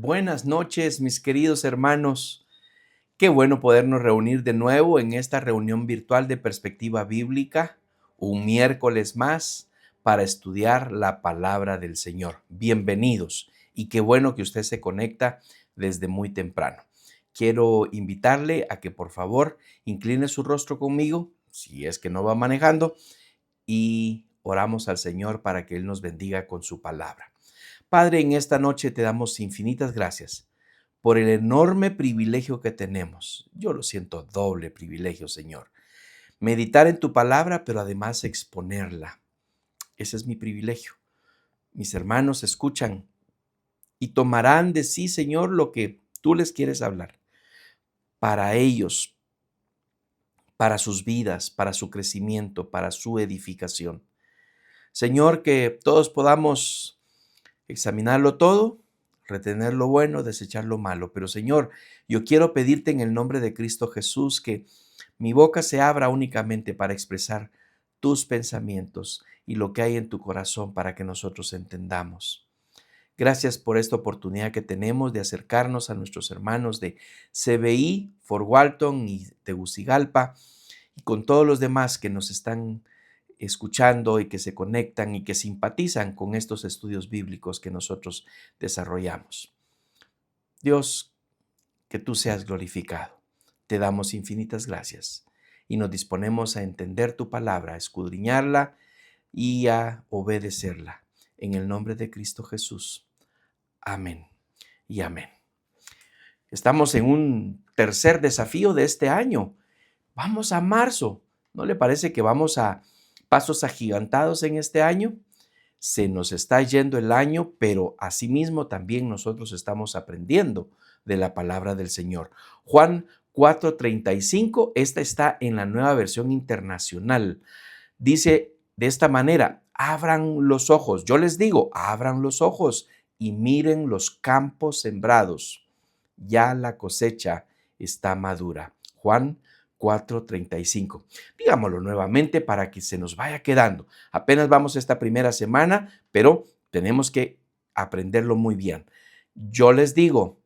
Buenas noches, mis queridos hermanos. Qué bueno podernos reunir de nuevo en esta reunión virtual de Perspectiva Bíblica, un miércoles más para estudiar la palabra del Señor. Bienvenidos y qué bueno que usted se conecta desde muy temprano. Quiero invitarle a que por favor incline su rostro conmigo, si es que no va manejando, y oramos al Señor para que Él nos bendiga con su palabra. Padre, en esta noche te damos infinitas gracias por el enorme privilegio que tenemos. Yo lo siento doble privilegio, Señor. Meditar en tu palabra, pero además exponerla. Ese es mi privilegio. Mis hermanos escuchan y tomarán de sí, Señor, lo que tú les quieres hablar. Para ellos, para sus vidas, para su crecimiento, para su edificación. Señor, que todos podamos examinarlo todo, retener lo bueno, desechar lo malo. Pero Señor, yo quiero pedirte en el nombre de Cristo Jesús que mi boca se abra únicamente para expresar tus pensamientos y lo que hay en tu corazón para que nosotros entendamos. Gracias por esta oportunidad que tenemos de acercarnos a nuestros hermanos de CBI, Fort Walton y Tegucigalpa y con todos los demás que nos están escuchando y que se conectan y que simpatizan con estos estudios bíblicos que nosotros desarrollamos. Dios, que tú seas glorificado. Te damos infinitas gracias y nos disponemos a entender tu palabra, a escudriñarla y a obedecerla. En el nombre de Cristo Jesús. Amén y amén. Estamos en un tercer desafío de este año. Vamos a marzo. ¿No le parece que vamos a pasos agigantados en este año? Se nos está yendo el año, pero asimismo también nosotros estamos aprendiendo de la palabra del Señor. Juan 4:35, esta está en la Nueva Versión Internacional. Dice de esta manera: abran los ojos. Yo les digo, abran los ojos y miren los campos sembrados. Ya la cosecha está madura. Juan 4:35. Digámoslo nuevamente para que se nos vaya quedando. Apenas vamos esta primera semana, pero tenemos que aprenderlo muy bien. Yo les digo,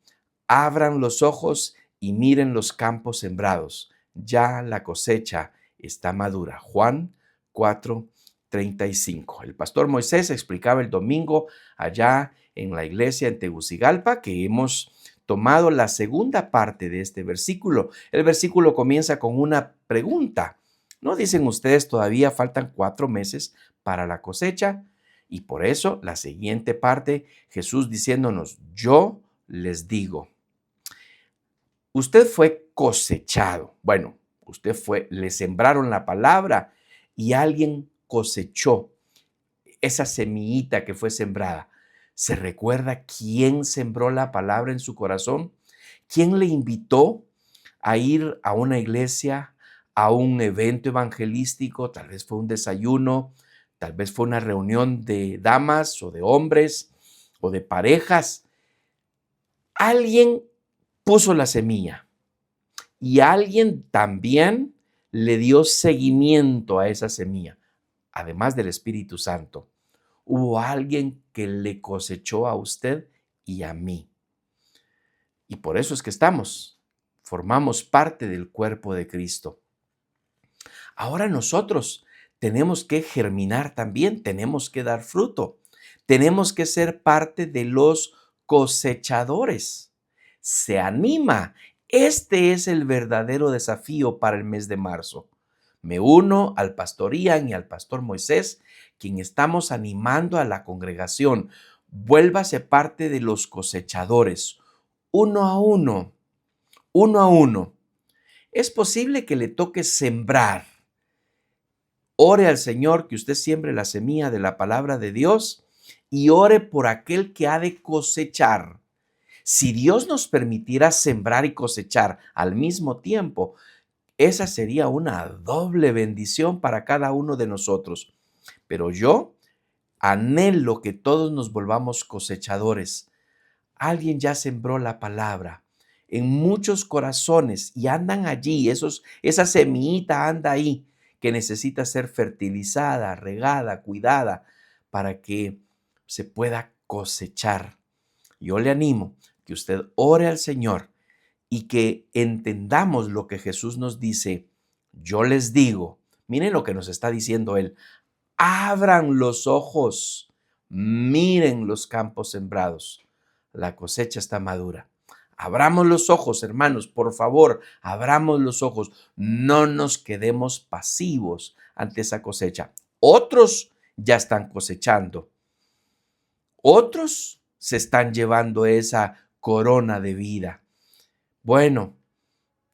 abran los ojos y miren los campos sembrados. Ya la cosecha está madura. Juan 4:35. El pastor Moisés explicaba el domingo allá en la iglesia en Tegucigalpa que hemos tomado la segunda parte de este versículo. El versículo comienza con una pregunta. ¿No dicen ustedes todavía faltan 4 meses para la cosecha? Y por eso la siguiente parte, Jesús diciéndonos, yo les digo, usted fue cosechado. Bueno, le sembraron la palabra y alguien cosechó esa semillita que fue sembrada. ¿Se recuerda quién sembró la palabra en su corazón? ¿Quién le invitó a ir a una iglesia, a un evento evangelístico? Tal vez fue un desayuno, tal vez fue una reunión de damas o de hombres o de parejas. Alguien puso la semilla y alguien también le dio seguimiento a esa semilla, además del Espíritu Santo. Hubo alguien que le cosechó a usted y a mí. Y por eso es que formamos parte del cuerpo de Cristo. Ahora nosotros tenemos que germinar también, tenemos que dar fruto, tenemos que ser parte de los cosechadores. Se anima. Este es el verdadero desafío para el mes de marzo. Me uno al pastor Ian y al pastor Moisés, quien estamos animando a la congregación. Vuélvase parte de los cosechadores, uno a uno, uno a uno. Es posible que le toque sembrar. Ore al Señor que usted siembre la semilla de la palabra de Dios y ore por aquel que ha de cosechar. Si Dios nos permitiera sembrar y cosechar al mismo tiempo, esa sería una doble bendición para cada uno de nosotros. Pero yo anhelo que todos nos volvamos cosechadores. Alguien ya sembró la palabra en muchos corazones y andan allí, esa semillita anda ahí que necesita ser fertilizada, regada, cuidada para que se pueda cosechar. Yo le animo que usted ore al Señor y que entendamos lo que Jesús nos dice. Yo les digo, miren lo que nos está diciendo Él, abran los ojos, miren los campos sembrados, la cosecha está madura. Abramos los ojos, hermanos, por favor, abramos los ojos, no nos quedemos pasivos ante esa cosecha. Otros ya están cosechando, otros se están llevando esa corona de vida. Bueno,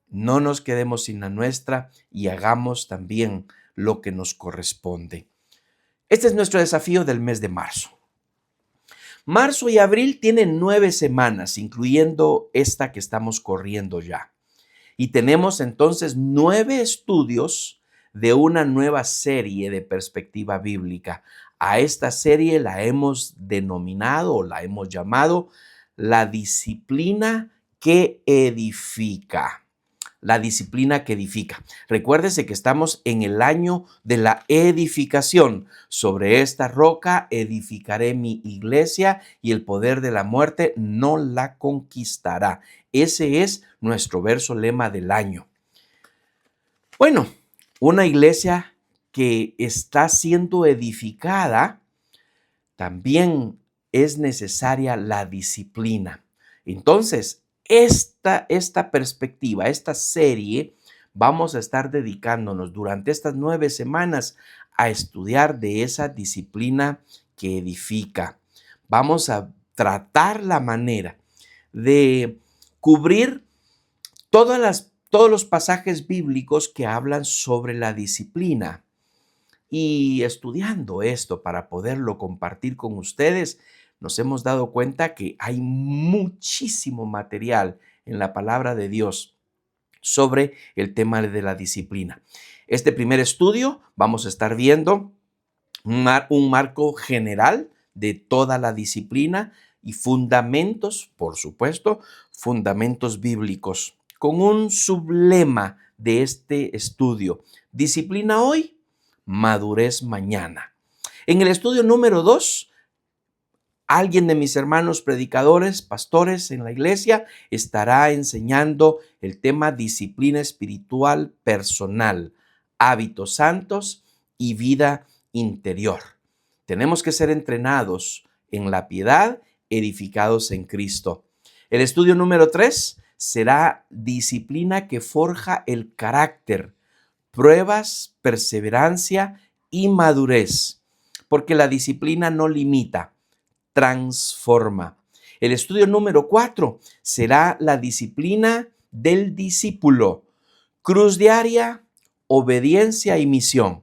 no nos quedemos sin la nuestra y hagamos también lo que nos corresponde. Este es nuestro desafío del mes de marzo. Marzo y abril tienen 9 semanas, incluyendo esta que estamos corriendo ya. Y tenemos entonces 9 estudios de una nueva serie de perspectiva bíblica. A esta serie la hemos denominado o la hemos llamado la disciplina que edifica. La disciplina que edifica. Recuérdese que estamos en el año de la edificación. Sobre esta roca edificaré mi iglesia y el poder de la muerte no la conquistará. Ese es nuestro verso lema del año. Bueno, una iglesia que está siendo edificada, también es necesaria la disciplina. Entonces, esta perspectiva, esta serie, vamos a estar dedicándonos durante estas 9 semanas a estudiar de esa disciplina que edifica. Vamos a tratar la manera de cubrir todos los pasajes bíblicos que hablan sobre la disciplina. Y estudiando esto para poderlo compartir con ustedes, nos hemos dado cuenta que hay muchísimo material en la palabra de Dios sobre el tema de la disciplina. Este primer estudio vamos a estar viendo un marco general de toda la disciplina y fundamentos, por supuesto, fundamentos bíblicos, con un sublema de este estudio. Disciplina hoy, madurez mañana. En el estudio número 2, alguien de mis hermanos predicadores, pastores en la iglesia, estará enseñando el tema disciplina espiritual personal, hábitos santos y vida interior. Tenemos que ser entrenados en la piedad, edificados en Cristo. El estudio número 3 será disciplina que forja el carácter, pruebas, perseverancia y madurez, porque la disciplina no limita, transforma. El estudio número 4 será la disciplina del discípulo, cruz diaria, obediencia y misión.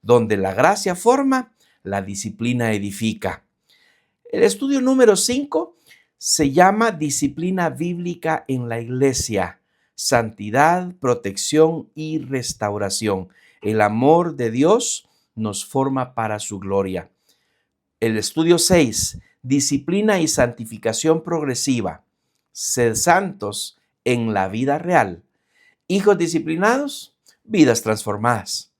Donde la gracia forma, la disciplina edifica. El estudio número 5 se llama disciplina bíblica en la iglesia, santidad, protección y restauración. El amor de Dios nos forma para su gloria. El estudio 6, disciplina y santificación progresiva. Sed santos en la vida real. Hijos disciplinados, vidas transformadas.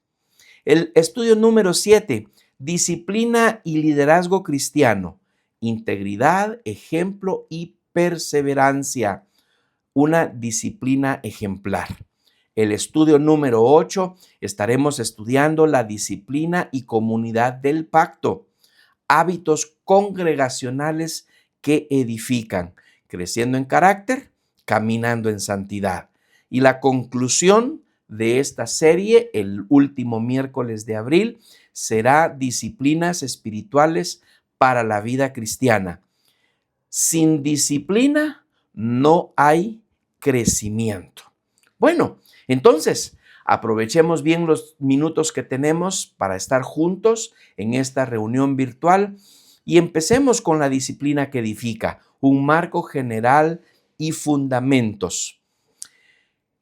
El estudio número 7, disciplina y liderazgo cristiano. Integridad, ejemplo y perseverancia. Una disciplina ejemplar. El estudio número 8, estaremos estudiando la disciplina y comunidad del pacto. Hábitos congregacionales que edifican, creciendo en carácter, caminando en santidad. Y la conclusión de esta serie, el último miércoles de abril, será disciplinas espirituales para la vida cristiana. Sin disciplina no hay crecimiento. Bueno, entonces, aprovechemos bien los minutos que tenemos para estar juntos en esta reunión virtual y empecemos con la disciplina que edifica, un marco general y fundamentos.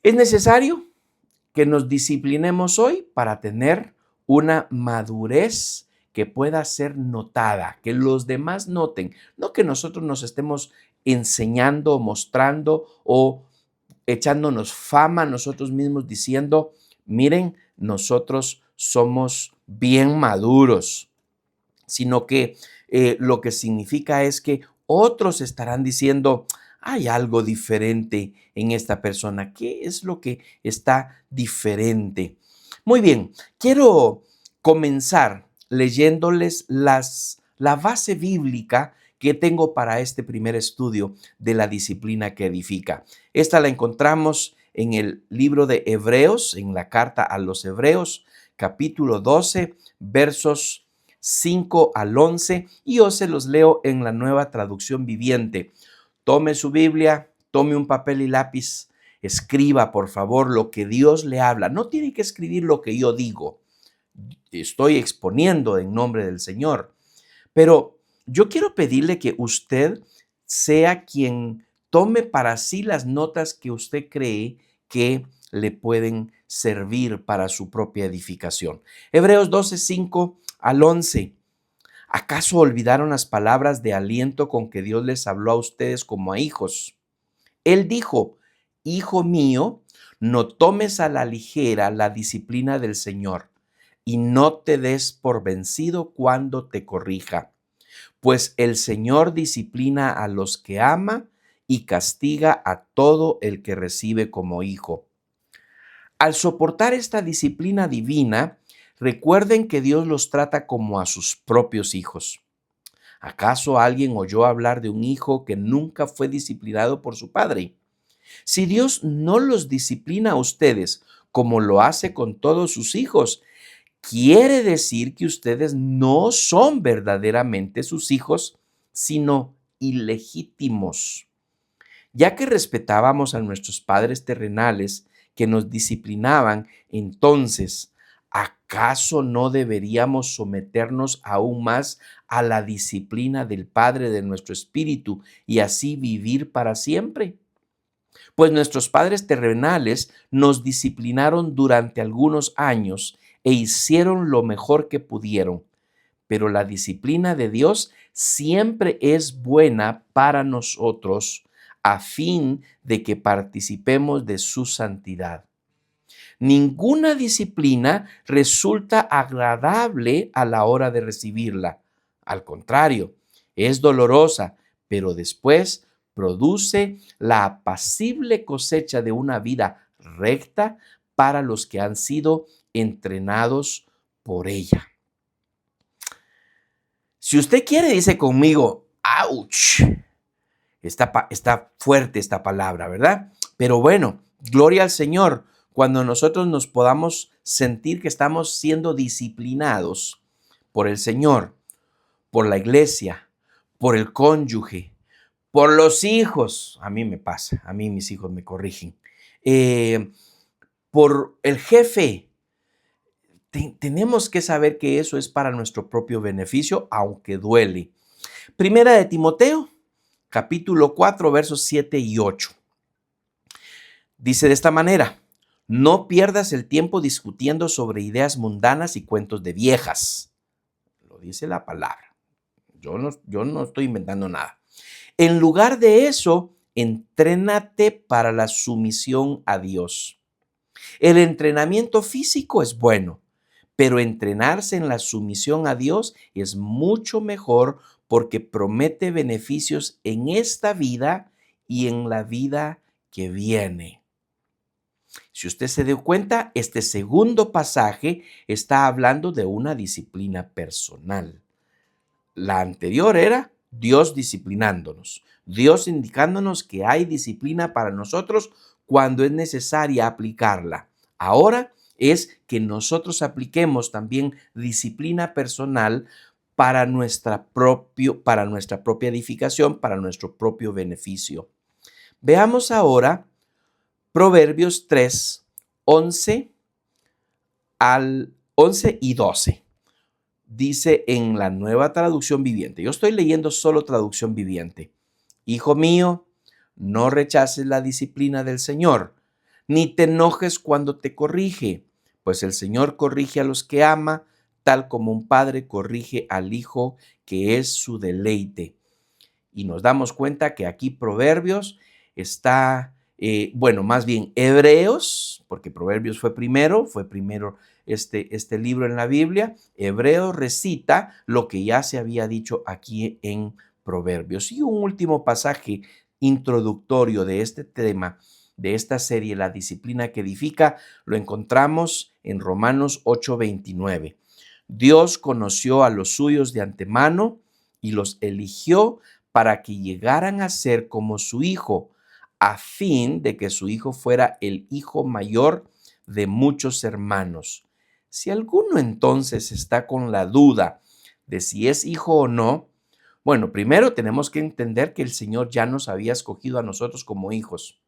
Es necesario que nos disciplinemos hoy para tener una madurez que pueda ser notada, que los demás noten, no que nosotros nos estemos enseñando, mostrando o echándonos fama nosotros mismos diciendo, miren, nosotros somos bien maduros, sino que lo que significa es que Otros estarán diciendo, hay algo diferente en esta persona. ¿Qué es lo que está diferente? Muy bien, quiero comenzar leyéndoles la base bíblica que tengo para este primer estudio de la disciplina que edifica. Esta la encontramos en el libro de Hebreos, en la carta a los Hebreos, capítulo 12, versos 5 al 11, y yo se los leo en la Nueva Traducción Viviente. Tome su Biblia, tome un papel y lápiz, escriba por favor lo que Dios le habla. No tiene que escribir lo que yo digo. Estoy exponiendo en nombre del Señor. Pero yo quiero pedirle que usted sea quien tome para sí las notas que usted cree que le pueden servir para su propia edificación. Hebreos 12, 5 al 11. ¿Acaso olvidaron las palabras de aliento con que Dios les habló a ustedes como a hijos? Él dijo, Hijo mío, no tomes a la ligera la disciplina del Señor y no te des por vencido cuando te corrija, pues el Señor disciplina a los que ama y castiga a todo el que recibe como hijo. Al soportar esta disciplina divina, recuerden que Dios los trata como a sus propios hijos. ¿Acaso alguien oyó hablar de un hijo que nunca fue disciplinado por su padre? Si Dios no los disciplina a ustedes como lo hace con todos sus hijos, quiere decir que ustedes no son verdaderamente sus hijos, sino ilegítimos. Ya que respetábamos a nuestros padres terrenales que nos disciplinaban, entonces, ¿acaso no deberíamos someternos aún más a la disciplina del Padre de nuestro espíritu y así vivir para siempre? Pues nuestros padres terrenales nos disciplinaron durante algunos años e hicieron lo mejor que pudieron, pero la disciplina de Dios siempre es buena para nosotros a fin de que participemos de su santidad. Ninguna disciplina resulta agradable a la hora de recibirla. Al contrario, es dolorosa, pero después produce la apacible cosecha de una vida recta para los que han sido entrenados por ella. Si usted quiere, dice conmigo, ¡ouch! Está fuerte esta palabra, ¿verdad? Pero bueno, gloria al Señor cuando nosotros nos podamos sentir que estamos siendo disciplinados por el Señor, por la iglesia, por el cónyuge, por los hijos. A mí me pasa, a mí mis hijos me corrigen. Por el jefe. Tenemos que saber que eso es para nuestro propio beneficio, aunque duele. Primera de Timoteo, capítulo 4, versos 7 y 8. Dice de esta manera, no pierdas el tiempo discutiendo sobre ideas mundanas y cuentos de viejas. Lo dice la palabra. Yo no estoy inventando nada. En lugar de eso, entrénate para la sumisión a Dios. El entrenamiento físico es bueno, pero entrenarse en la sumisión a Dios es mucho mejor porque promete beneficios en esta vida y en la vida que viene. Si usted se dio cuenta, este segundo pasaje está hablando de una disciplina personal. La anterior era Dios disciplinándonos, Dios indicándonos que hay disciplina para nosotros cuando es necesaria aplicarla. Ahora es que nosotros apliquemos también disciplina personal para nuestra propia edificación, para nuestro propio beneficio. Veamos ahora Proverbios 3, 11 al 11 y 12. Dice en la Nueva Traducción Viviente. Yo estoy leyendo solo Traducción Viviente. Hijo mío, no rechaces la disciplina del Señor, ni te enojes cuando te corrige, pues el Señor corrige a los que ama, tal como un padre corrige al hijo, que es su deleite. Y nos damos cuenta que aquí Proverbios está, más bien Hebreos, porque Proverbios fue primero este libro en la Biblia. Hebreos recita lo que ya se había dicho aquí en Proverbios. Y un último pasaje introductorio de este tema, de esta serie, la disciplina que edifica, lo encontramos en Romanos 8:29. Dios conoció a los suyos de antemano y los eligió para que llegaran a ser como su Hijo, a fin de que su Hijo fuera el hijo mayor de muchos hermanos. Si alguno entonces está con la duda de si es hijo o no, bueno, primero tenemos que entender que el Señor ya nos había escogido a nosotros como hijos.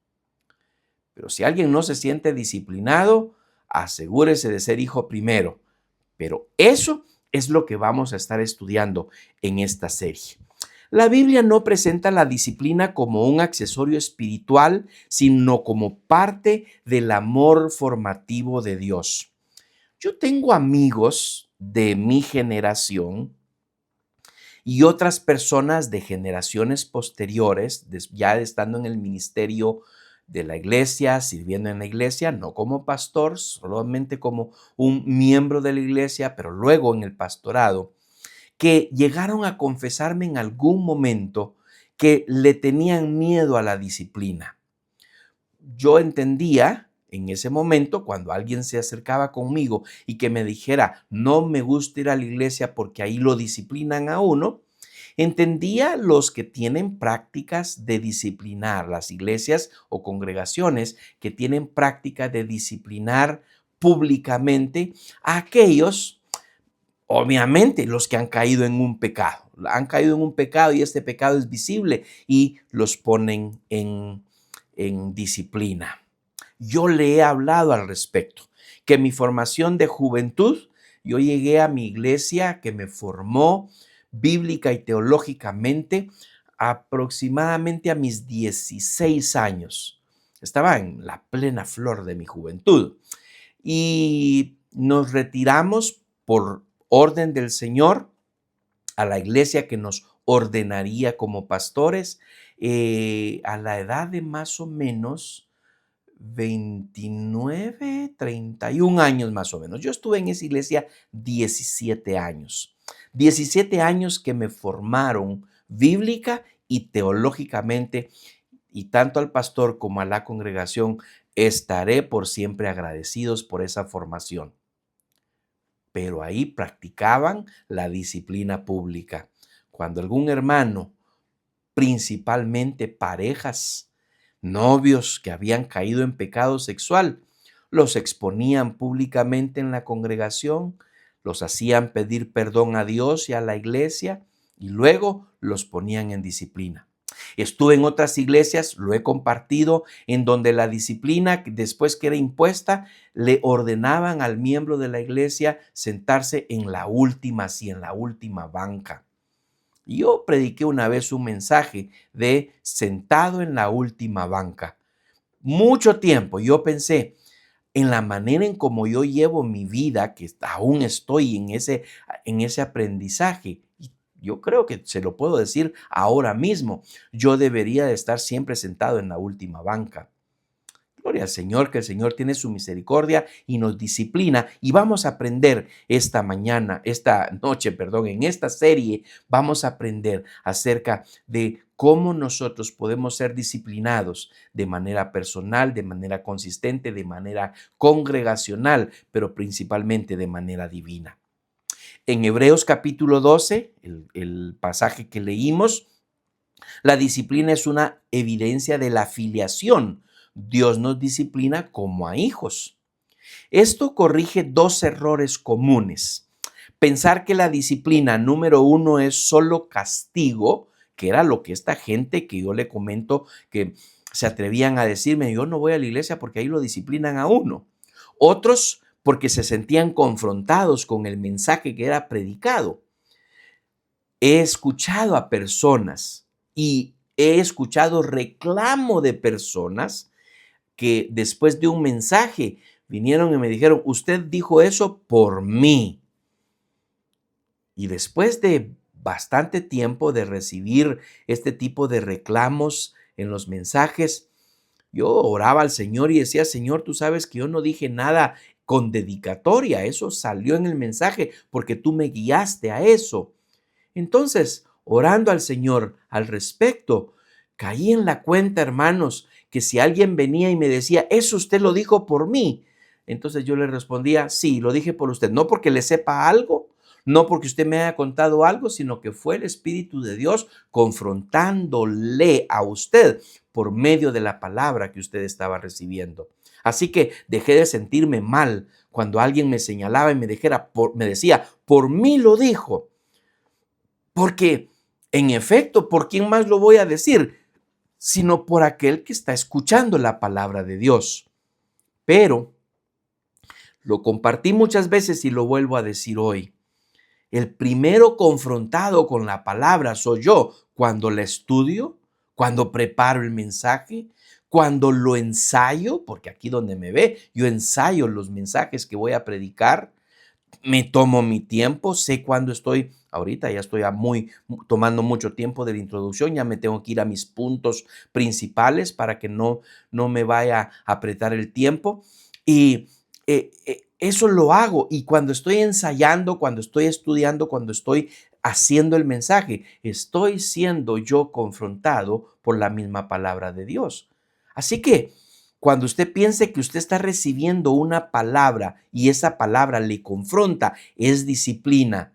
Pero si alguien no se siente disciplinado, asegúrese de ser hijo primero. Pero eso es lo que vamos a estar estudiando en esta serie. La Biblia no presenta la disciplina como un accesorio espiritual, sino como parte del amor formativo de Dios. Yo tengo amigos de mi generación y otras personas de generaciones posteriores, ya estando en el ministerio de la iglesia, sirviendo en la iglesia, no como pastor, solamente como un miembro de la iglesia, pero luego en el pastorado, que llegaron a confesarme en algún momento que le tenían miedo a la disciplina. Yo entendía en ese momento, cuando alguien se acercaba conmigo y que me dijera, no me gusta ir a la iglesia porque ahí lo disciplinan a uno, entendía los que tienen prácticas de disciplinar, las iglesias o congregaciones que tienen práctica de disciplinar públicamente a aquellos, obviamente, los que han caído en un pecado. Han caído en un pecado y este pecado es visible y los ponen en disciplina. Yo le he hablado al respecto, que mi formación de juventud, yo llegué a mi iglesia que me formó bíblica y teológicamente aproximadamente a mis 16 años. Estaba en la plena flor de mi juventud y nos retiramos por orden del Señor a la iglesia que nos ordenaría como pastores a la edad de más o menos 29, 31 años más o menos. Yo estuve en esa iglesia 17 años. 17 años que me formaron bíblica y teológicamente, y tanto al pastor como a la congregación estaré por siempre agradecidos por esa formación. Pero ahí practicaban la disciplina pública. Cuando algún hermano, principalmente parejas, novios que habían caído en pecado sexual, los exponían públicamente en la congregación, los hacían pedir perdón a Dios y a la iglesia y luego los ponían en disciplina. Estuve en otras iglesias, lo he compartido, en donde la disciplina, después que era impuesta, le ordenaban al miembro de la iglesia sentarse en la última, sí, en la última banca. Yo prediqué una vez un mensaje de sentado en la última banca. Mucho tiempo yo pensé en la manera en cómo yo llevo mi vida, que aún estoy en ese aprendizaje. Y yo creo que se lo puedo decir ahora mismo. Yo debería de estar siempre sentado en la última banca. Gloria al Señor, que el Señor tiene su misericordia y nos disciplina. Y vamos a aprender esta noche, en esta serie, vamos a aprender acerca de cómo nosotros podemos ser disciplinados de manera personal, de manera consistente, de manera congregacional, pero principalmente de manera divina. En Hebreos capítulo 12, el pasaje que leímos, la disciplina es una evidencia de la filiación. Dios nos disciplina como a hijos. Esto corrige dos errores comunes. Pensar que la disciplina número uno es solo castigo, que era lo que esta gente que yo le comento que se atrevían a decirme, yo no voy a la iglesia porque ahí lo disciplinan a uno. Otros porque se sentían confrontados con el mensaje que era predicado. He escuchado a personas y he escuchado reclamo de personas que después de un mensaje vinieron y me dijeron, usted dijo eso por mí. Y después de bastante tiempo de recibir este tipo de reclamos en los mensajes, yo oraba al Señor y decía, Señor, tú sabes que yo no dije nada con dedicatoria, eso salió en el mensaje porque tú me guiaste a eso. Entonces, orando al Señor al respecto, caí en la cuenta, hermanos, que si alguien venía y me decía, eso usted lo dijo por mí, entonces yo le respondía, sí, lo dije por usted, no porque le sepa algo, no porque usted me haya contado algo, sino que fue el Espíritu de Dios confrontándole a usted por medio de la palabra que usted estaba recibiendo. Así que dejé de sentirme mal cuando alguien me señalaba y me decía, por mí lo dijo. Porque, en efecto, ¿por quién más lo voy a decir? Sino por aquel que está escuchando la palabra de Dios. Pero lo compartí muchas veces y lo vuelvo a decir hoy. El primero confrontado con la palabra soy yo cuando la estudio, cuando preparo el mensaje, cuando lo ensayo, porque aquí donde me ve, yo ensayo los mensajes que voy a predicar, me tomo mi tiempo, sé cuándo estoy, ahorita ya estoy tomando mucho tiempo de la introducción, ya me tengo que ir a mis puntos principales para que no me vaya a apretar el tiempo. Y eso lo hago, y cuando estoy ensayando, cuando estoy estudiando, cuando estoy haciendo el mensaje, estoy siendo yo confrontado por la misma palabra de Dios. Así que cuando usted piense que usted está recibiendo una palabra y esa palabra le confronta, es disciplina.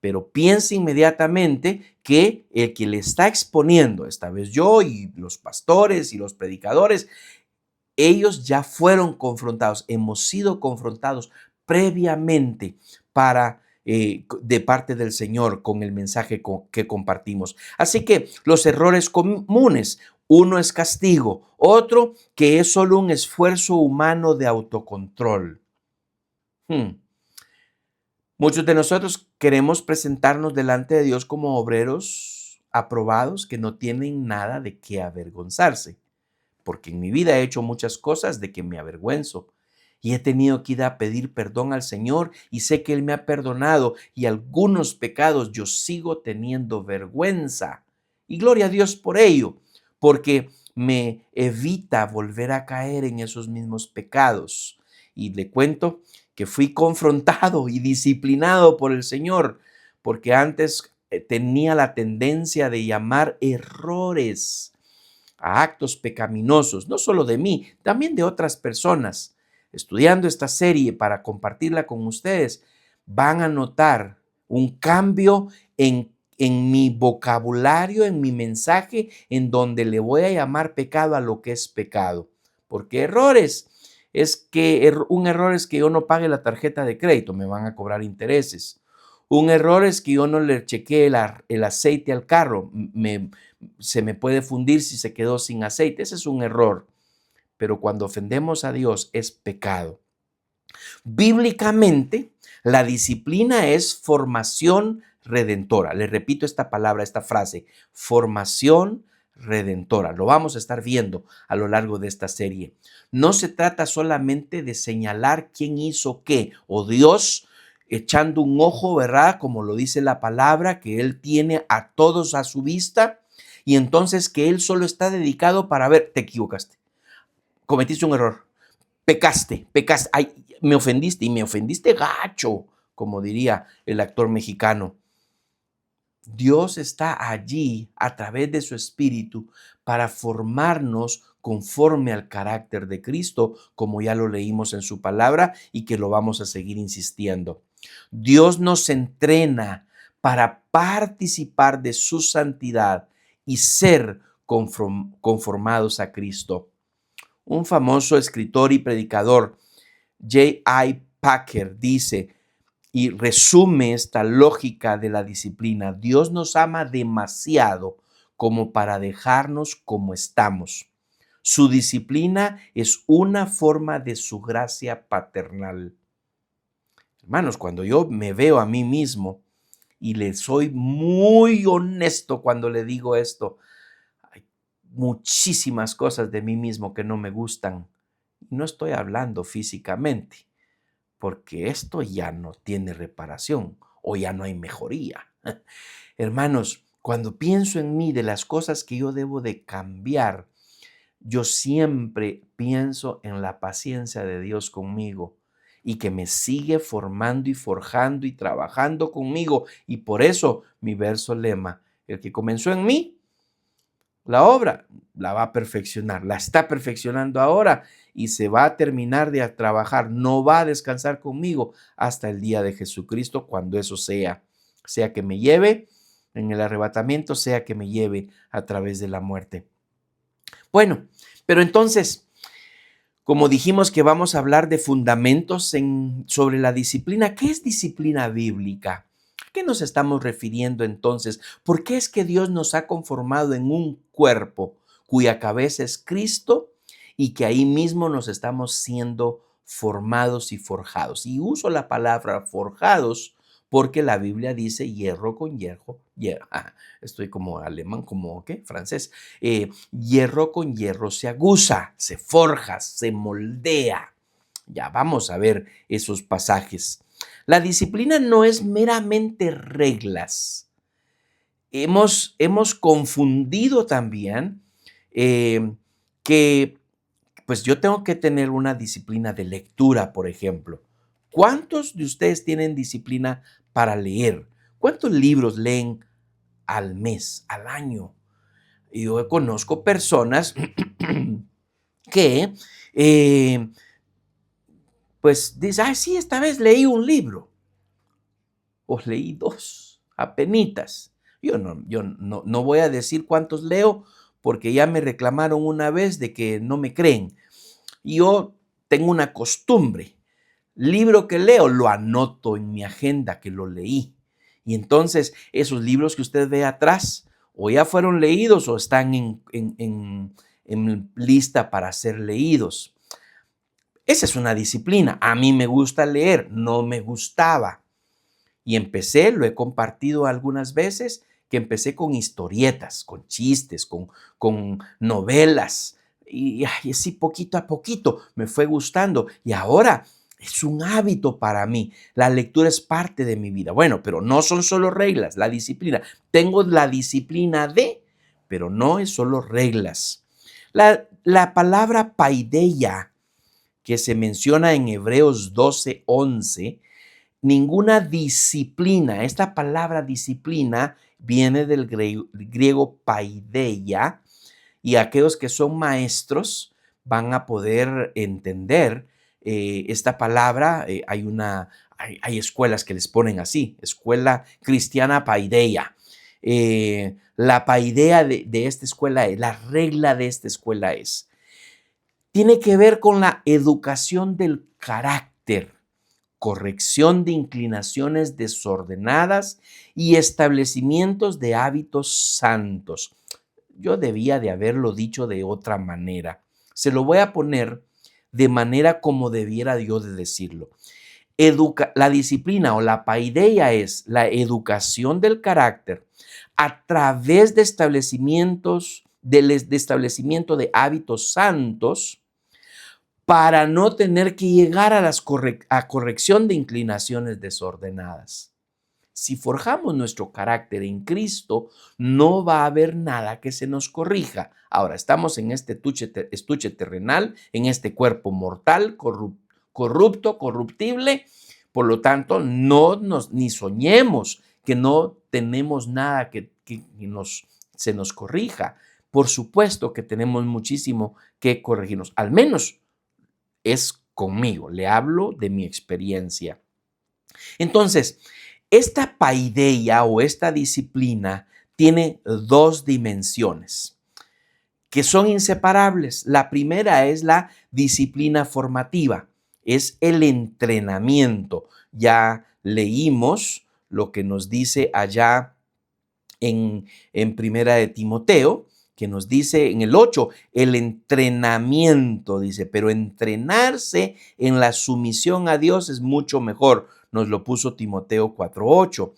Pero piense inmediatamente que el que le está exponiendo, esta vez yo y los pastores y los predicadores, ellos ya fueron confrontados, hemos sido confrontados previamente de parte del Señor con el mensaje que compartimos. Así que los errores comunes, uno es castigo, otro que es solo un esfuerzo humano de autocontrol. Muchos de nosotros queremos presentarnos delante de Dios como obreros aprobados que no tienen nada de qué avergonzarse, porque en mi vida he hecho muchas cosas de que me avergüenzo y he tenido que ir a pedir perdón al Señor y sé que Él me ha perdonado, y algunos pecados yo sigo teniendo vergüenza. Y gloria a Dios por ello, porque me evita volver a caer en esos mismos pecados. Y le cuento que fui confrontado y disciplinado por el Señor, porque antes tenía la tendencia de llamar errores a actos pecaminosos, no solo de mí, también de otras personas. Estudiando esta serie para compartirla con ustedes, van a notar un cambio en mi vocabulario, en mi mensaje, en donde le voy a llamar pecado a lo que es pecado. Porque errores un error es que yo no pague la tarjeta de crédito, me van a cobrar intereses. Un error es que yo no le chequee el aceite al carro, se me puede fundir si se quedó sin aceite. Ese es un error. Pero cuando ofendemos a Dios es pecado. Bíblicamente, la disciplina es formación redentora. Le repito esta palabra, esta frase, formación redentora. Lo vamos a estar viendo a lo largo de esta serie. No se trata solamente de señalar quién hizo qué, o Dios echando un ojo, ¿verdad? Como lo dice la palabra, que Él tiene a todos a su vista, y entonces que Él solo está dedicado para ver, te equivocaste, cometiste un error, pecaste, ay, me ofendiste, y me ofendiste gacho, como diría el actor mexicano. Dios está allí a través de su Espíritu para formarnos conforme al carácter de Cristo, como ya lo leímos en su palabra y que lo vamos a seguir insistiendo. Dios nos entrena para participar de su santidad y ser conformados a Cristo. Un famoso escritor y predicador, J.I. Packer, dice y resume esta lógica de la disciplina: Dios nos ama demasiado como para dejarnos como estamos. Su disciplina es una forma de su gracia paternal. Hermanos, cuando yo me veo a mí mismo, y le soy muy honesto cuando le digo esto, hay muchísimas cosas de mí mismo que no me gustan. No estoy hablando físicamente, porque esto ya no tiene reparación o ya no hay mejoría. Hermanos, cuando pienso en mí, de las cosas que yo debo de cambiar, yo siempre pienso en la paciencia de Dios conmigo y que me sigue formando y forjando y trabajando conmigo. Y por eso mi verso lema El que comenzó en mí la obra, la va a perfeccionar, la está perfeccionando ahora y se va a terminar de trabajar, no va a descansar conmigo hasta el día de Jesucristo, cuando eso sea que me lleve en el arrebatamiento, sea que me lleve a través de la muerte. Bueno, pero entonces, como dijimos que vamos a hablar de fundamentos sobre la disciplina, ¿qué es disciplina bíblica? ¿A qué nos estamos refiriendo entonces? ¿Por qué es que Dios nos ha conformado en un cuerpo cuya cabeza es Cristo y que ahí mismo nos estamos siendo formados y forjados? Y uso la palabra forjados porque la Biblia dice hierro con hierro, estoy como alemán, como ¿qué? Francés. Hierro con hierro se aguza, se forja, se moldea. Ya vamos a ver esos pasajes. La disciplina no es meramente reglas. Hemos confundido también que pues yo tengo que tener una disciplina de lectura, por ejemplo. ¿Cuántos de ustedes tienen disciplina para leer? ¿Cuántos libros leen al mes, al año? Y yo conozco personas que, pues, dicen, ay, sí, esta vez leí un libro, o leí dos, apenitas. Yo no voy a decir cuántos leo, porque ya me reclamaron una vez de que no me creen. Yo tengo una costumbre. Libro que leo, lo anoto en mi agenda que lo leí. Y entonces esos libros que usted ve atrás, o ya fueron leídos o están en lista para ser leídos. Esa es una disciplina. A mí me gusta leer, no me gustaba. Y empecé, lo he compartido algunas veces, que empecé con historietas, con chistes, con novelas. Y así poquito a poquito me fue gustando. Y ahora es un hábito para mí. La lectura es parte de mi vida. Bueno, pero no son solo reglas, la disciplina. Tengo la disciplina pero no es solo reglas. La palabra paideia que se menciona en Hebreos 12:11, ninguna disciplina, esta palabra disciplina viene del griego paideia, y aquellos que son maestros van a poder entender esta palabra. Hay escuelas que les ponen así, escuela cristiana paideia. La paideia de esta escuela la regla de esta escuela tiene que ver con la educación del carácter, corrección de inclinaciones desordenadas y establecimientos de hábitos santos. Yo debía de haberlo dicho de otra manera. Se lo voy a poner de manera como debiera yo de decirlo. La disciplina o la paideia es la educación del carácter a través de establecimiento de hábitos santos, para no tener que llegar a corrección de inclinaciones desordenadas. Si forjamos nuestro carácter en Cristo, no va a haber nada que se nos corrija. Ahora, estamos en este estuche terrenal, en este cuerpo mortal, corrupto, corruptible. Por lo tanto, ni soñemos que no tenemos nada que se nos corrija. Por supuesto que tenemos muchísimo que corregirnos, al menos es conmigo, le hablo de mi experiencia. Entonces, esta paideia o esta disciplina tiene dos dimensiones que son inseparables. La primera es la disciplina formativa, es el entrenamiento. Ya leímos lo que nos dice allá en Primera de Timoteo, que nos dice en el 8, el entrenamiento, dice, pero entrenarse en la sumisión a Dios es mucho mejor. Nos lo puso Timoteo 4:8.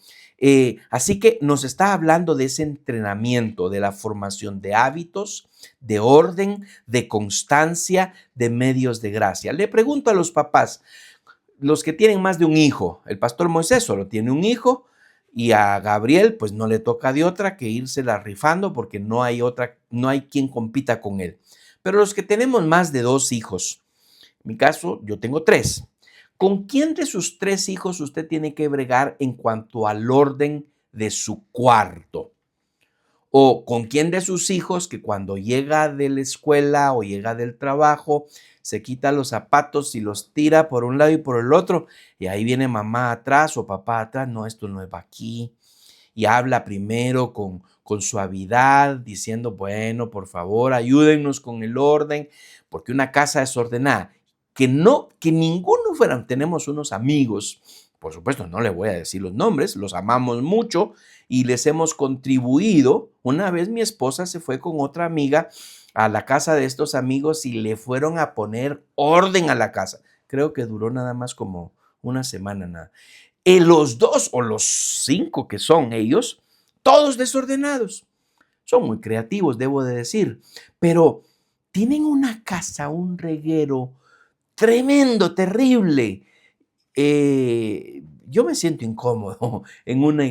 Así que nos está hablando de ese entrenamiento, de la formación de hábitos, de orden, de constancia, de medios de gracia. Le pregunto a los papás, los que tienen más de un hijo, el pastor Moisés solo tiene un hijo, y a Gabriel pues no le toca de otra que írsela rifando porque no hay quien compita con él. Pero los que tenemos más de 2 hijos, en mi caso yo tengo 3. ¿Con quién de sus 3 hijos usted tiene que bregar en cuanto al orden de su cuarto? O con quién de sus hijos que cuando llega de la escuela o llega del trabajo, se quita los zapatos y los tira por un lado y por el otro, y ahí viene mamá atrás o papá atrás, no, esto no va aquí, y habla primero con suavidad, diciendo, bueno, por favor, ayúdennos con el orden, porque una casa desordenada, que ninguno fueran, tenemos unos amigos, por supuesto, no le voy a decir los nombres, los amamos mucho y les hemos contribuido. Una vez mi esposa se fue con otra amiga a la casa de estos amigos y le fueron a poner orden a la casa. Creo que duró nada más como una semana, nada. Los dos o los cinco que son ellos, todos desordenados. Son muy creativos, debo de decir, pero tienen una casa, un reguero tremendo, terrible. Yo me siento incómodo sí, en una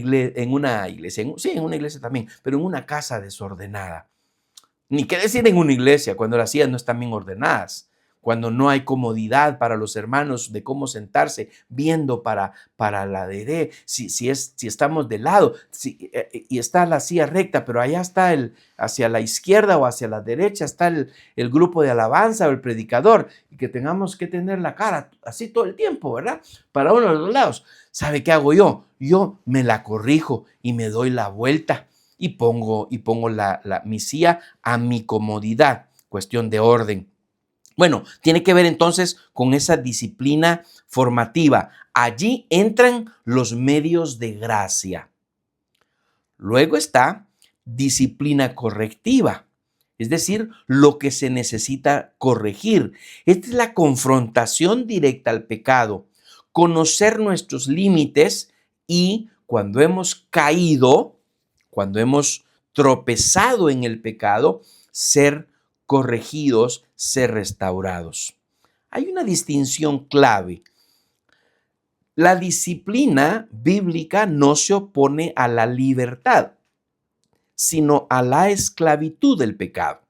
iglesia también, pero en una casa desordenada. Ni qué decir en una iglesia, cuando las sillas no están bien ordenadas, cuando no hay comodidad para los hermanos de cómo sentarse, viendo para la derecha, si estamos de lado, y está la silla recta, pero allá está hacia la izquierda o hacia la derecha está el grupo de alabanza o el predicador, y que tengamos que tener la cara así todo el tiempo, ¿verdad? Para uno de los lados. ¿Sabe qué hago yo? Yo me la corrijo y me doy la vuelta y pongo mi silla a mi comodidad, cuestión de orden. Bueno, tiene que ver entonces con esa disciplina formativa. Allí entran los medios de gracia. Luego está disciplina correctiva, es decir, lo que se necesita corregir. Esta es la confrontación directa al pecado, conocer nuestros límites y cuando hemos caído, cuando hemos tropezado en el pecado, ser corregidos, ser restaurados. Hay una distinción clave. La disciplina bíblica no se opone a la libertad, sino a la esclavitud del pecado.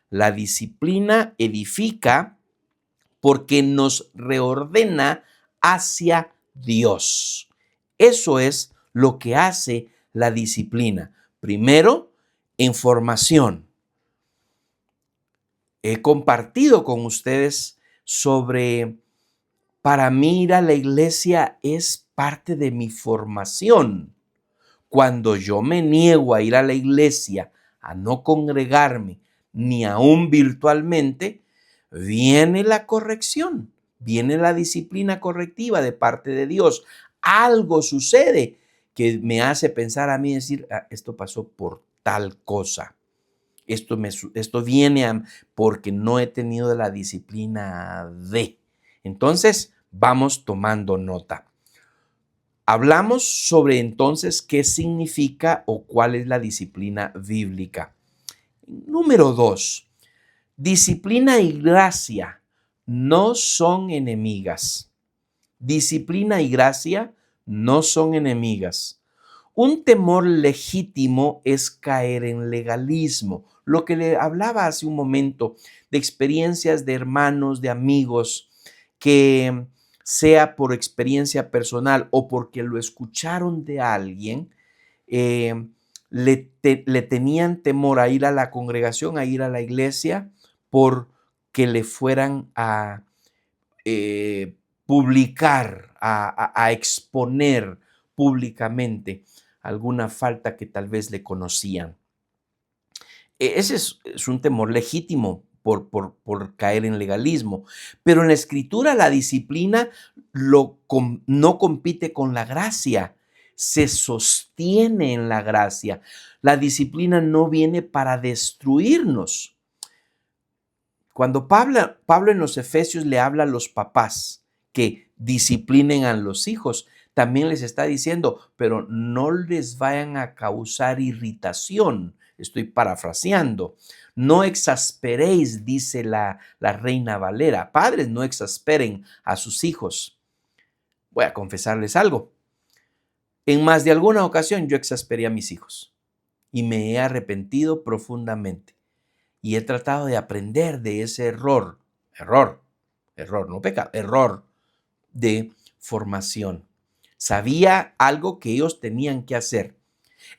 La disciplina edifica porque nos reordena hacia Dios. Eso es lo que hace la disciplina. Primero, en formación. He compartido con ustedes sobre, para mí ir a la iglesia es parte de mi formación. Cuando yo me niego a ir a la iglesia, a no congregarme, ni aún virtualmente, viene la corrección, viene la disciplina correctiva de parte de Dios. Algo sucede que me hace pensar a mí, decir, esto pasó por tal cosa. Esto viene porque no he tenido la disciplina de. Entonces, vamos tomando nota. Hablamos sobre entonces qué significa o cuál es la disciplina bíblica. Número 2, disciplina y gracia no son enemigas. Disciplina y gracia no son enemigas. Un temor legítimo es caer en legalismo. Lo que le hablaba hace un momento de experiencias de hermanos, de amigos, que sea por experiencia personal o porque lo escucharon de alguien, le tenían temor a ir a la congregación, a ir a la iglesia, porque le fueran a publicar, a exponer públicamente alguna falta que tal vez le conocían. Ese es un temor legítimo por caer en legalismo, pero en la Escritura la disciplina no compite con la gracia, se sostiene en la gracia. La disciplina no viene para destruirnos. Cuando Pablo en los Efesios le habla a los papás que disciplinen a los hijos, también les está diciendo, pero no les vayan a causar irritación. Estoy parafraseando. No exasperéis, dice la Reina Valera. Padres, no exasperen a sus hijos. Voy a confesarles algo. En más de alguna ocasión yo exasperé a mis hijos y me he arrepentido profundamente. Y he tratado de aprender de ese error, no pecado, error de formación. Sabía algo que ellos tenían que hacer,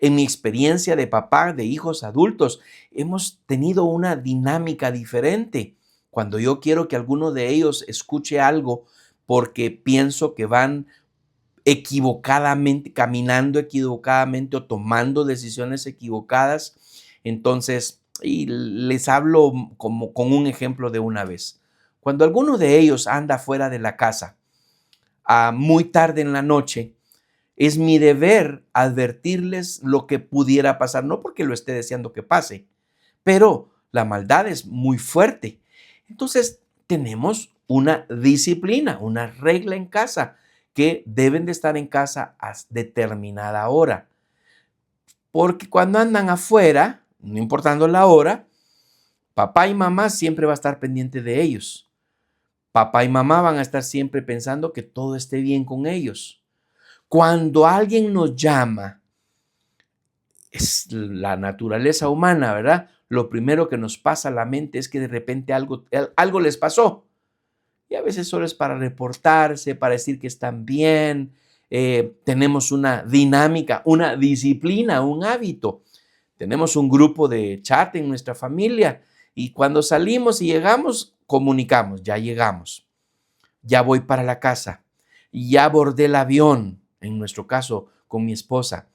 En mi experiencia de papá de hijos adultos, hemos tenido una dinámica diferente. Cuando yo quiero que alguno de ellos escuche algo porque pienso que van equivocadamente, caminando equivocadamente o tomando decisiones equivocadas, entonces, y les hablo como con un ejemplo de una vez. Cuando alguno de ellos anda fuera de la casa muy tarde en la noche, es mi deber advertirles lo que pudiera pasar, no porque lo esté deseando que pase, pero la maldad es muy fuerte. Entonces, tenemos una disciplina, una regla en casa, que deben de estar en casa a determinada hora. Porque cuando andan afuera, no importando la hora, papá y mamá siempre va a estar pendiente de ellos. Papá y mamá van a estar siempre pensando que todo esté bien con ellos. Cuando alguien nos llama, es la naturaleza humana, ¿verdad? Lo primero que nos pasa a la mente es que de repente algo les pasó. Y a veces solo es para reportarse, para decir que están bien. Tenemos una dinámica, una disciplina, un hábito. Tenemos un grupo de chat en nuestra familia y cuando salimos y llegamos, comunicamos, ya llegamos, ya voy para la casa, ya abordé el avión, en nuestro caso con mi esposa,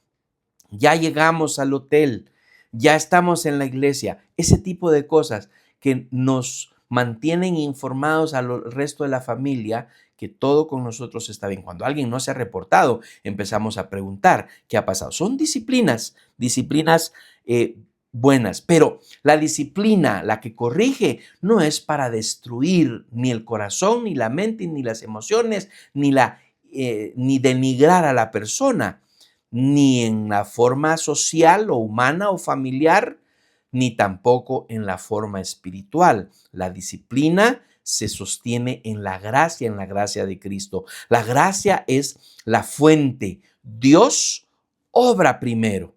ya llegamos al hotel, ya estamos en la iglesia, ese tipo de cosas que nos mantienen informados al resto de la familia que todo con nosotros está bien. Cuando alguien no se ha reportado, empezamos a preguntar qué ha pasado. Son disciplinas buenas, pero la disciplina, la que corrige, no es para destruir ni el corazón, ni la mente, ni las emociones, ni denigrar a la persona, ni en la forma social o humana o familiar, ni tampoco en la forma espiritual. La disciplina se sostiene en la gracia de Cristo. La gracia es la fuente. Dios obra primero.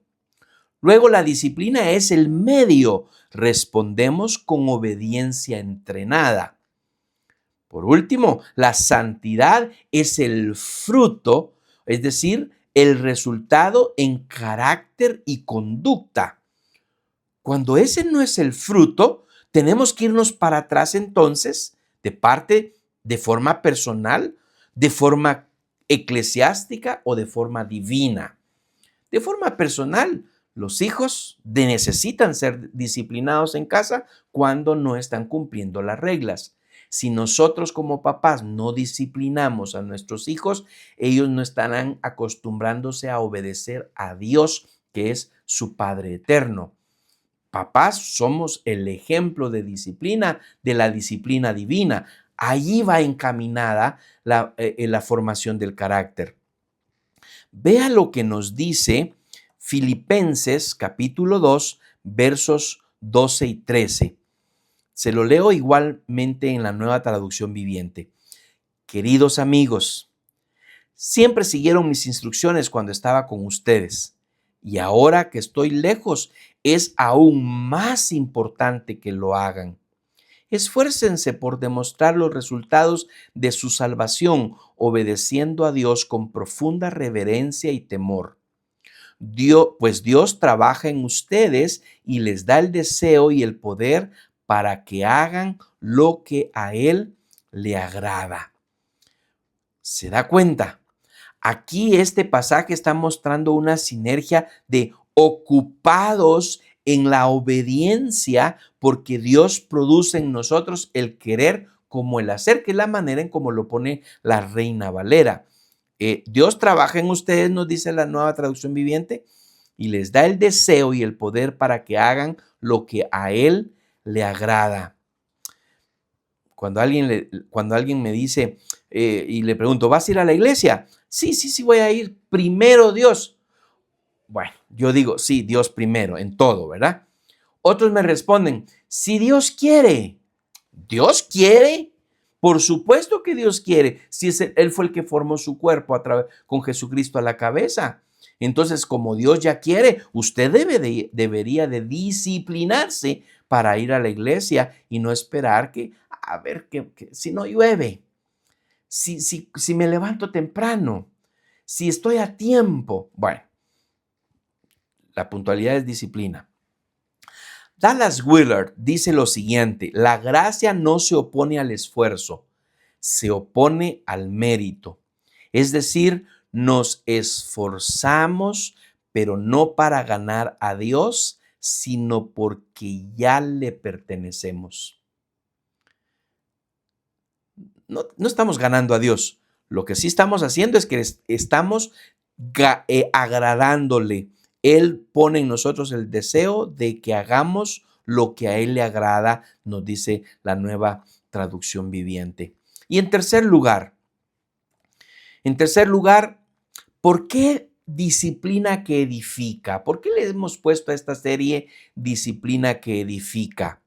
Luego la disciplina es el medio. Respondemos con obediencia entrenada. Por último, la santidad es el fruto, es decir, el resultado en carácter y conducta. Cuando ese no es el fruto, tenemos que irnos para atrás entonces, de forma personal, de forma eclesiástica o de forma divina. De forma personal, los hijos necesitan ser disciplinados en casa cuando no están cumpliendo las reglas. Si nosotros como papás no disciplinamos a nuestros hijos, ellos no estarán acostumbrándose a obedecer a Dios, que es su Padre eterno. Papás somos el ejemplo de disciplina, de la disciplina divina. Allí va encaminada la formación del carácter. Vea lo que nos dice Filipenses capítulo 2, versos 12 y 13. Se lo leo igualmente en la Nueva Traducción Viviente. Queridos amigos, siempre siguieron mis instrucciones cuando estaba con ustedes, y ahora que estoy lejos, es aún más importante que lo hagan. Esfuércense por demostrar los resultados de su salvación, obedeciendo a Dios con profunda reverencia y temor. Pues Dios trabaja en ustedes y les da el deseo y el poder para que hagan lo que a Él le agrada. ¿Se da cuenta? Aquí este pasaje está mostrando una sinergia de ocupados en la obediencia, porque Dios produce en nosotros el querer como el hacer, que es la manera en como lo pone la Reina Valera. Dios trabaja en ustedes, nos dice la Nueva Traducción Viviente, y les da el deseo y el poder para que hagan lo que a Él le agrada. Cuando alguien me dice y le pregunto, ¿vas a ir a la iglesia? Sí, voy a ir. Primero Dios. Bueno, yo digo, sí, Dios primero, en todo, ¿verdad? Otros me responden, si Dios quiere. ¿Dios quiere? Por supuesto que Dios quiere, si Él fue el que formó su cuerpo con Jesucristo a la cabeza. Entonces, como Dios ya quiere, usted debería de disciplinarse para ir a la iglesia y no esperar a ver, que si no llueve, si me levanto temprano, si estoy a tiempo. Bueno, La puntualidad es disciplina. Dallas Willard dice lo siguiente: la gracia no se opone al esfuerzo, se opone al mérito. Es decir, nos esforzamos, pero no para ganar a Dios, sino porque ya le pertenecemos. No estamos ganando a Dios. Lo que sí estamos haciendo es que estamos agradándole. Él pone en nosotros el deseo de que hagamos lo que a Él le agrada, nos dice la Nueva Traducción Viviente. Y en tercer lugar, ¿por qué disciplina que edifica? ¿Por qué le hemos puesto a esta serie disciplina que edifica?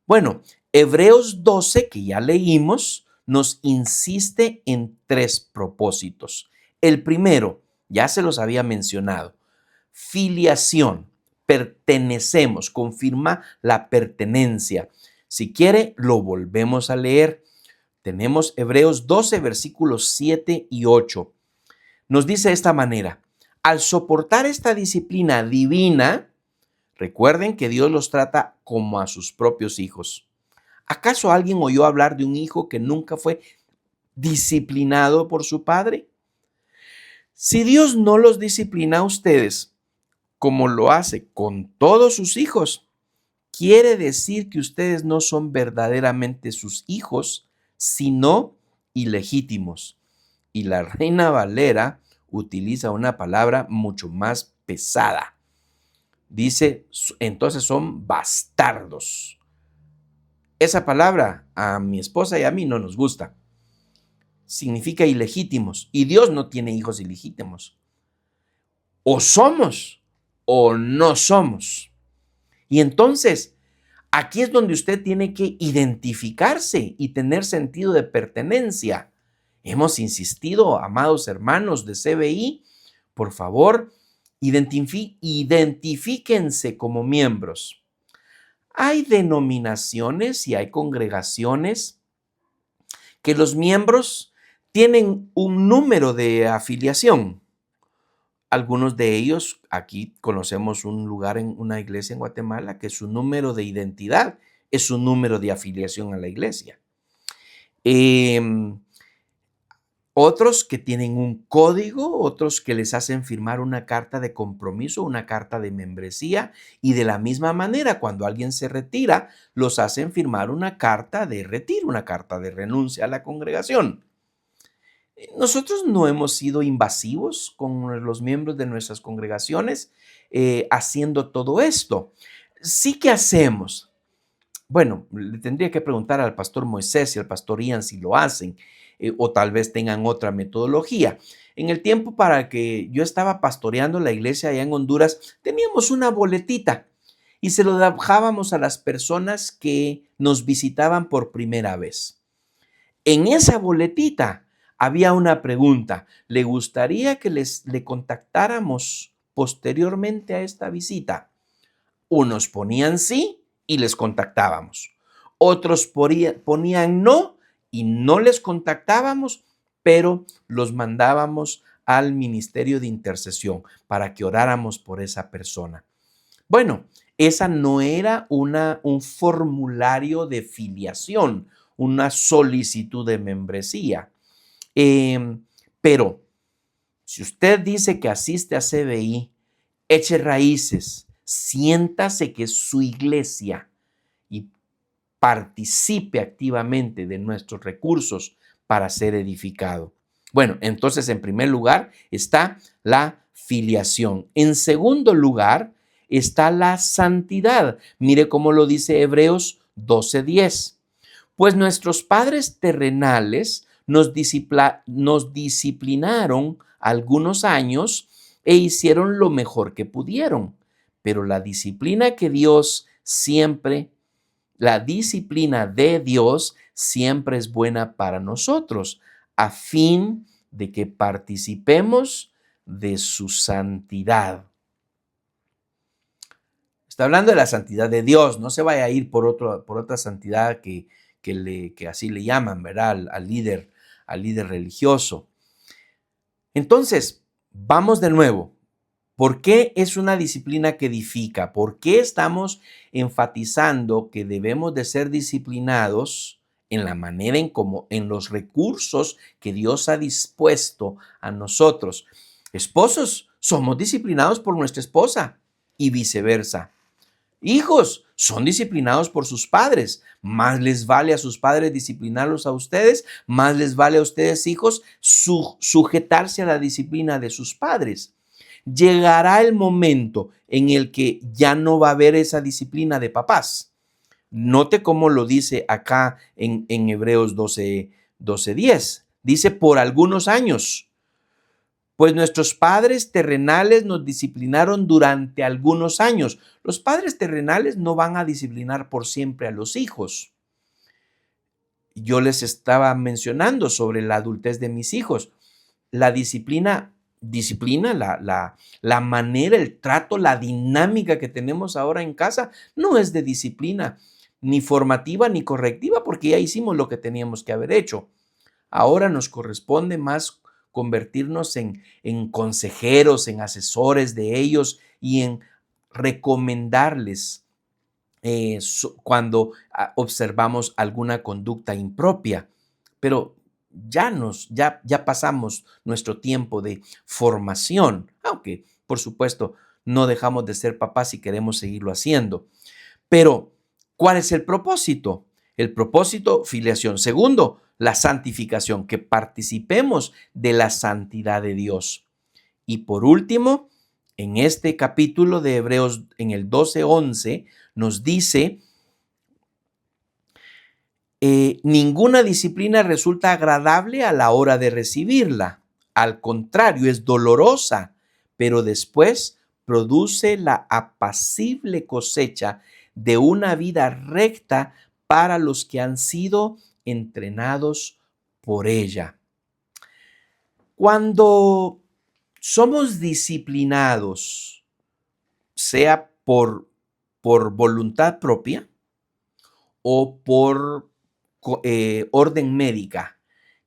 Bueno, Hebreos 12, que ya leímos, nos insiste en 3 propósitos. El primero, ya se los había mencionado, filiación, pertenecemos, confirma la pertenencia. Si quiere, lo volvemos a leer. Tenemos Hebreos 12, versículos 7 y 8. Nos dice de esta manera: al soportar esta disciplina divina, recuerden que Dios los trata como a sus propios hijos. ¿Acaso alguien oyó hablar de un hijo que nunca fue disciplinado por su padre? Si Dios no los disciplina a ustedes como lo hace con todos sus hijos, quiere decir que ustedes no son verdaderamente sus hijos, sino ilegítimos. Y la Reina Valera utiliza una palabra mucho más pesada. Dice, entonces son bastardos. Esa palabra a mi esposa y a mí no nos gusta. Significa ilegítimos. Y Dios no tiene hijos ilegítimos. O somos o no somos. Y entonces, aquí es donde usted tiene que identificarse y tener sentido de pertenencia. Hemos insistido, amados hermanos de CBI, por favor, identifíquense como miembros. Hay denominaciones y hay congregaciones que los miembros tienen un número de afiliación. Algunos de ellos, aquí conocemos un lugar en una iglesia en Guatemala que su número de identidad es su número de afiliación a la iglesia. Otros que tienen un código, otros que les hacen firmar una carta de compromiso, una carta de membresía, y de la misma manera, cuando alguien se retira, los hacen firmar una carta de retiro, una carta de renuncia a la congregación. Nosotros no hemos sido invasivos con los miembros de nuestras congregaciones haciendo todo esto. Sí que hacemos. Bueno, le tendría que preguntar al pastor Moisés y al pastor Ian si lo hacen. O tal vez tengan otra metodología. En el tiempo para que yo estaba pastoreando la iglesia allá en Honduras, teníamos una boletita y se lo dejábamos a las personas que nos visitaban por primera vez. En esa boletita había una pregunta: ¿le gustaría que le contactáramos posteriormente a esta visita? Unos ponían sí y les contactábamos. Otros ponían no y no les contactábamos, pero los mandábamos al ministerio de intercesión para que oráramos por esa persona. Bueno, esa no era un formulario de filiación, una solicitud de membresía. Pero si usted dice que asiste a CBI, eche raíces, siéntase que es su iglesia y participe activamente de nuestros recursos para ser edificado. Bueno, entonces en primer lugar está la filiación. En segundo lugar está la santidad. Mire cómo lo dice Hebreos 12:10. Pues nuestros padres terrenales nos disciplinaron algunos años e hicieron lo mejor que pudieron, pero la disciplina de Dios siempre es buena para nosotros, a fin de que participemos de su santidad. Está hablando de la santidad de Dios, no se vaya a ir por otra santidad que así le llaman, ¿verdad? Al líder religioso. Entonces, vamos de nuevo. ¿Por qué es una disciplina que edifica? ¿Por qué estamos enfatizando que debemos de ser disciplinados en la manera en los recursos que Dios ha dispuesto a nosotros? Esposos, somos disciplinados por nuestra esposa y viceversa. Hijos, son disciplinados por sus padres. Más les vale a sus padres disciplinarlos a ustedes, más les vale a ustedes, hijos, sujetarse a la disciplina de sus padres. Llegará el momento en el que ya no va a haber esa disciplina de papás. Note cómo lo dice acá en Hebreos 12:10. Dice por algunos años, pues nuestros padres terrenales nos disciplinaron durante algunos años. Los padres terrenales no van a disciplinar por siempre a los hijos. Yo les estaba mencionando sobre la adultez de mis hijos. La disciplina, la manera, el trato, la dinámica que tenemos ahora en casa no es de disciplina ni formativa ni correctiva, porque ya hicimos lo que teníamos que haber hecho. Ahora nos corresponde más convertirnos en consejeros, en asesores de ellos y en recomendarles cuando observamos alguna conducta impropia. Pero ya pasamos nuestro tiempo de formación, aunque por supuesto no dejamos de ser papás si queremos seguirlo haciendo. Pero, ¿cuál es el propósito? El propósito, filiación. Segundo, la santificación, que participemos de la santidad de Dios. Y por último, en este capítulo de Hebreos, en el 12:11, nos dice, ninguna disciplina resulta agradable a la hora de recibirla. Al contrario, es dolorosa, pero después produce la apacible cosecha de una vida recta para los que han sido entrenados por ella. Cuando somos disciplinados, sea por voluntad propia o por orden médica,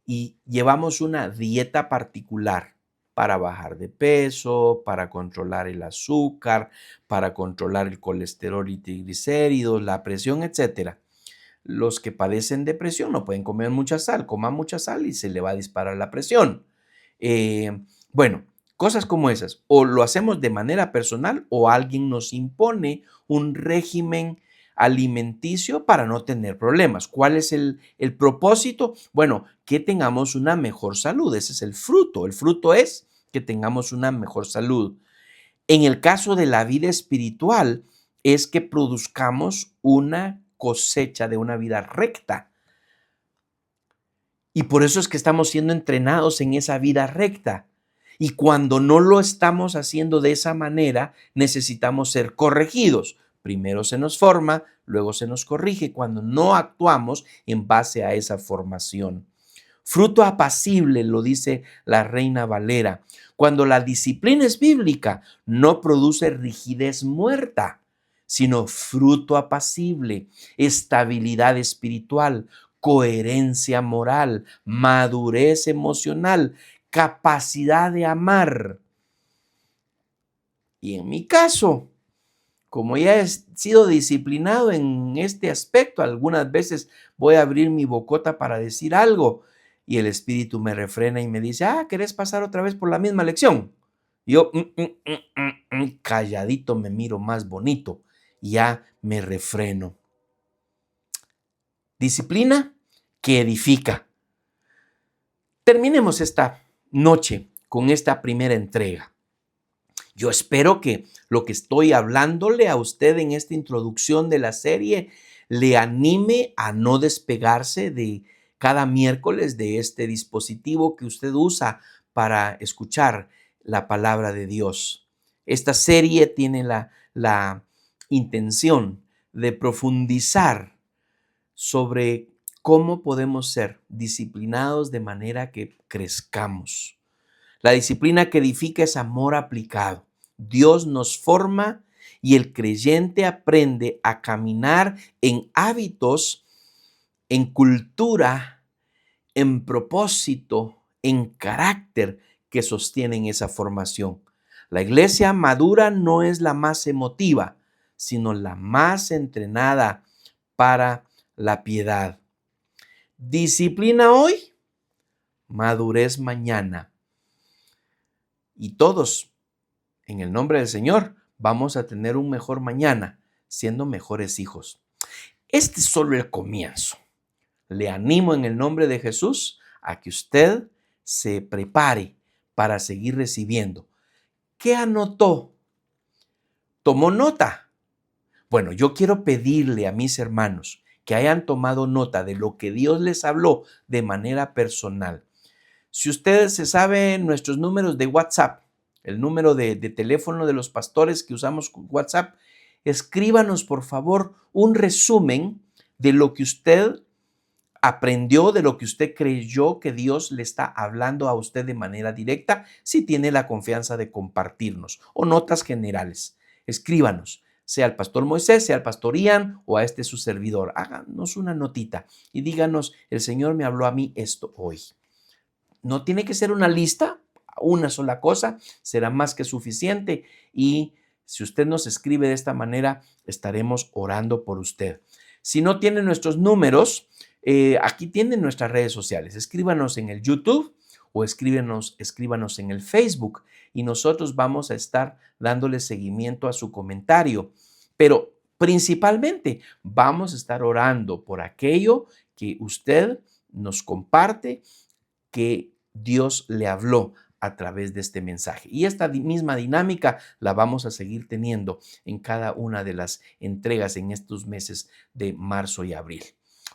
y llevamos una dieta particular para bajar de peso, para controlar el azúcar, para controlar el colesterol y triglicéridos, la presión, etcétera. Los que padecen depresión no pueden comer mucha sal, coman mucha sal y se le va a disparar la presión. Bueno, cosas como esas. O lo hacemos de manera personal o alguien nos impone un régimen alimenticio para no tener problemas. ¿Cuál es el propósito? Bueno, que tengamos una mejor salud. Ese es el fruto. El fruto es que tengamos una mejor salud. En el caso de la vida espiritual, es que produzcamos una cosecha de una vida recta. Y por eso es que estamos siendo entrenados en esa vida recta. Y cuando no lo estamos haciendo de esa manera, necesitamos ser corregidos. Primero se nos forma, luego se nos corrige cuando no actuamos en base a esa formación. Fruto apacible, lo dice la Reina Valera. Cuando la disciplina es bíblica, no produce rigidez muerta, sino fruto apacible, estabilidad espiritual, coherencia moral, madurez emocional, capacidad de amar. Y en mi caso, como ya he sido disciplinado en este aspecto, algunas veces voy a abrir mi bocota para decir algo y el espíritu me refrena y me dice, ¿querés pasar otra vez por la misma lección? Y yo, calladito me miro más bonito y ya me refreno. Disciplina que edifica. Terminemos esta noche con esta primera entrega. Yo espero que lo que estoy hablándole a usted en esta introducción de la serie le anime a no despegarse de cada miércoles de este dispositivo que usted usa para escuchar la palabra de Dios. Esta serie tiene la intención de profundizar sobre cómo podemos ser disciplinados de manera que crezcamos. La disciplina que edifica es amor aplicado. Dios nos forma y el creyente aprende a caminar en hábitos, en cultura, en propósito, en carácter que sostienen esa formación. La iglesia madura no es la más emotiva, sino la más entrenada para la piedad. Disciplina hoy, madurez mañana. Y todos, en el nombre del Señor, vamos a tener un mejor mañana, siendo mejores hijos. Este es solo el comienzo. Le animo en el nombre de Jesús a que usted se prepare para seguir recibiendo. ¿Qué anotó? ¿Tomó nota? Bueno, yo quiero pedirle a mis hermanos que hayan tomado nota de lo que Dios les habló de manera personal. Si ustedes se saben nuestros números de WhatsApp, el número de teléfono de los pastores que usamos WhatsApp, escríbanos por favor un resumen de lo que usted aprendió, de lo que usted creyó que Dios le está hablando a usted de manera directa, si tiene la confianza de compartirnos, o notas generales. Escríbanos, sea al pastor Moisés, sea al pastor Ian o a su servidor. Háganos una notita y díganos, el Señor me habló a mí esto hoy. No tiene que ser una lista, una sola cosa, será más que suficiente. Y si usted nos escribe de esta manera, estaremos orando por usted. Si no tiene nuestros números, aquí tienen nuestras redes sociales. Escríbanos en el YouTube o escríbanos en el Facebook y nosotros vamos a estar dándole seguimiento a su comentario. Pero principalmente vamos a estar orando por aquello que usted nos comparte, que Dios le habló a través de este mensaje. Y esta misma dinámica la vamos a seguir teniendo en cada una de las entregas en estos meses de marzo y abril.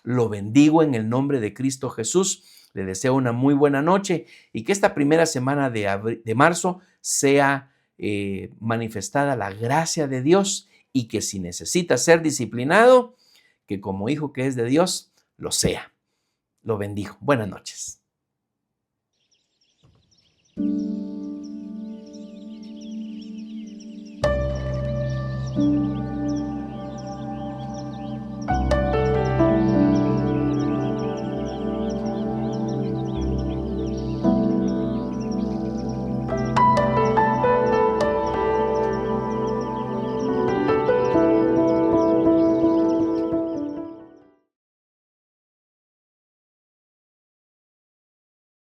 Lo bendigo en el nombre de Cristo Jesús. Le deseo una muy buena noche y que esta primera semana de marzo sea manifestada la gracia de Dios y que si necesita ser disciplinado, que como hijo que es de Dios, lo sea. Lo bendigo. Buenas noches.